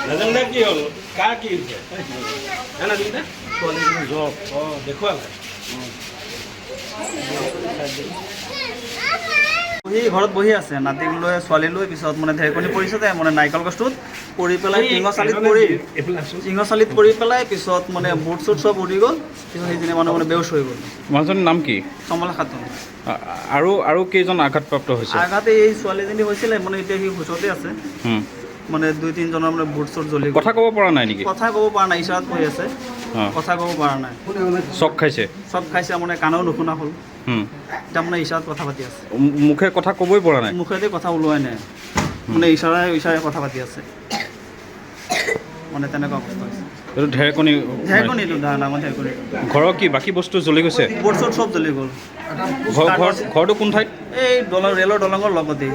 নাজানো কি হ'ল কাৰ কি হৈছে জানা তুমি ছোৱালীজনী জ্বৰ দেখুৱালে ঘৰত বহি আছে নাতিক লৈ ছোৱালী লৈ পিছত মানে ঢেৰেকনি পৰিছে মানে নাৰিকল গছটোত পৰি পেলাই টিঙৰ চালিত পৰি পেলাই পিছত মানে বুট চুট চব উৰি গ'ল পিছত সেইজনী মানুহ মানে বেউচ হৈ গ'ল। মানুহজনীৰ নাম কি? কমলা খাতুন। আৰু কেইজন আঘাতপ্ৰাপ্ত হৈছে? আঘাতে এই ছোৱালীজনী হৈছিলে মানে এতিয়া সি হুঁচতে আছে মানে 2-3 জনৰ মানে বুট চুট জ্বলি গ'ল। কথা ক'ব পৰা নাই নেকি? কথা ক'ব পৰা নাই ইশাৰাত কৈ আছে কথা ক'ব পৰা নাই। চব খাইছে মানে কাণও নুশুনা হ'ল এতিয়া মানে ইশাৰাত কথা পাতি আছে। মুখে কথা ক'বই পৰা নাই? মুখেদি কথা ওলোৱাই নাই মানে ইশাৰাই কথা পাতি আছে মানে তেনেকুৱা অৱস্থা হৈছে। এইটো ঢেৰেকনিটো ডাঙৰ ঢেৰেকনি। ঘৰৰ কি বাকী বস্তু জ্বলি গৈছে? বুট চুট চব জ্বলি গ'ল। ঘৰটো কোন ঠাইত? এই ৰেলৰ দলঙৰ লগতেই।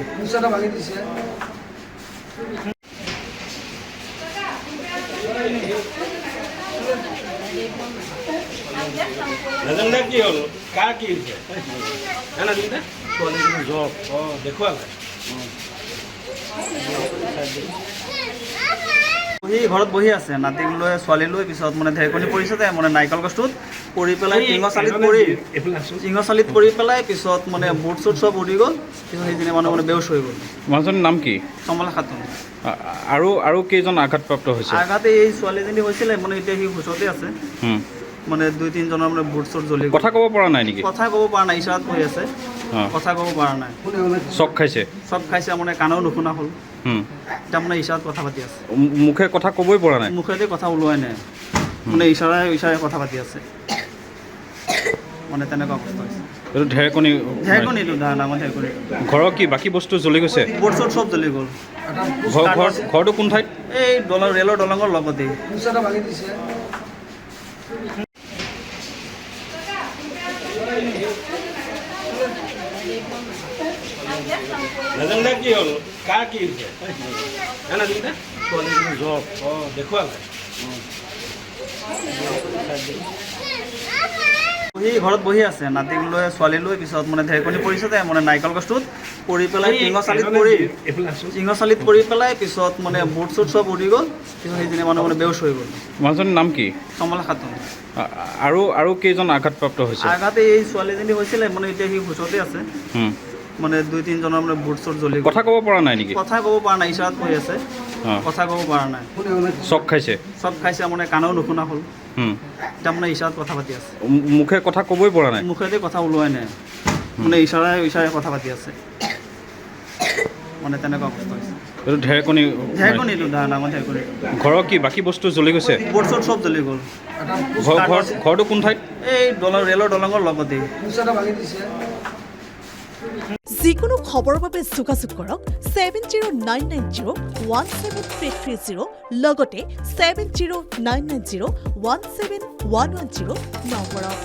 নাজানো কি হ'ল কাৰ কি হৈছে জানা তুমি ছোৱালীজনী জ্বৰ দেখুৱালে ঘৰত বহি আছে নাতিক লৈ ছোৱালী লৈ পিছত মানে ঢেৰেকনি পৰিছে মানে নাৰিকল গছটোত পৰি পেলাই টিঙৰ চালিত পৰি পেলাই পিছত মানে বুট চুট চব উৰি গ'ল পিছত সেইজনী মানুহ মানে বেউচ হৈ গ'ল। মানুহজনীৰ নাম কি? কমলা খাতুন। আৰু কেইজন আঘাতপ্ৰাপ্ত হৈছে? আঘাতে এই ছোৱালীজনী হৈছিলে মানে এতিয়া সি হুঁচতে আছে মানে 2-3 জনৰ মানে বুট চুট জ্বলি গ'ল। কথা ক'ব পৰা নাই নেকি? কথা ক'ব পৰা নাই ইশাৰাত কৈ আছে কথা ক'ব পৰা নাই। চব খাইছে মানে কাণও নুশুনা হ'ল এতিয়া মানে ইশাৰাত কথা পাতি আছে। মুখে কথা ক'বই পৰা নাই? মুখেদি কথা ওলোৱাই নাই মানে ইশাৰাই কথা পাতি আছে মানে তেনেকুৱা অৱস্থা হৈছে। এইটো ঢেৰেকনিটো ডাঙৰ ঢেৰেকনি। ঘৰৰ কি বাকী বস্তু জ্বলি গৈছে? বুট চুট চব জ্বলি গ'ল। ঘৰটো কোন ঠাইত? এই ৰেলৰ দলঙৰ লগতেই। নাজানো কি হ'ল কাৰ কি হৈছে জানা তুমি ছোৱালীজনী জ্বৰ দেখুৱালে ঘৰত বহি আছে নাতিক লৈ ছোৱালী লৈ পিছত মানে ঢেৰেকনি পৰিছে মানে নাৰিকল গছটোত পৰি পেলাই টিঙৰ চালিত পৰি পেলাই পিছত মানে বুট চুট চব উৰি গ'ল পিছত সেইজনী মানুহ মানে বেউচ হৈ গ'ল। মানুহজনীৰ নাম কি? কমলা খাতুন। আৰু কেইজন আঘাতপ্ৰাপ্ত হৈছে? আঘাতে এই ছোৱালীজনী হৈছিলে মানে এতিয়া সি হুঁচতে আছে মানে 2-3 জনৰ মানে বুট চুট জ্বলি গ'ল। কথা ক'ব পৰা নাই নেকি? কথা ক'ব পৰা নাই ইশাৰাত কৈ আছে কথা ক'ব পৰা নাই। চব খাইছে মানে কাণও নুশুনা হ'ল এতিয়া মানে ইশাৰাত কথা পাতি আছে। মুখে কথা ক'বই পৰা নাই? মুখেদি কথা ওলোৱাই নাই মানে ইশাৰাই কথা পাতি আছে মানে তেনেকুৱা অৱস্থা হৈছে। এইটো ঢেৰেকনিটো ডাঙৰ ঢেৰেকনি। ঘৰৰ কি বাকী বস্তু জ্বলি গৈছে? বুট চুট চব জ্বলি গ'ল। ঘৰটো কোন ঠাইত? এই ৰেলৰ দলঙৰ লগতেই। যিকোনো খবৰৰ বাবে যোগাযোগ কৰক 7099017330 লগতে 7099017110 নম্বৰত।